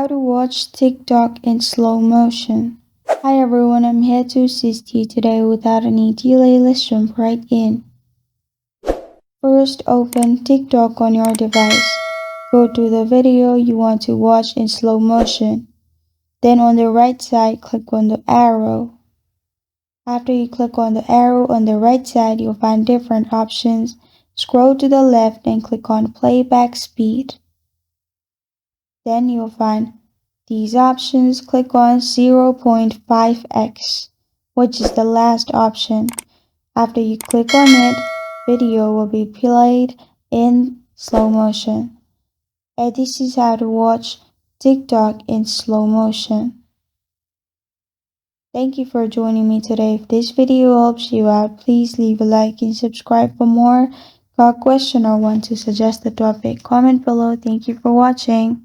How to watch TikTok in slow motion. Hi everyone, I'm here to assist you today without any delay. Let's jump right in. First, open TikTok on your device. Go to the video you want to watch in slow motion. Then on the right side, click on the arrow. After you click on the arrow on the right side, you'll find different options. Scroll to the left and click on playback speed. Then you'll find these options. Click on 0.5x, which is the last option. After you click on it, video will be played in slow motion. And this is how to watch TikTok in slow motion. Thank you for joining me today. If this video helps you out, please leave a like and subscribe for more. Got a question or want to suggest a topic? Comment below. Thank you for watching.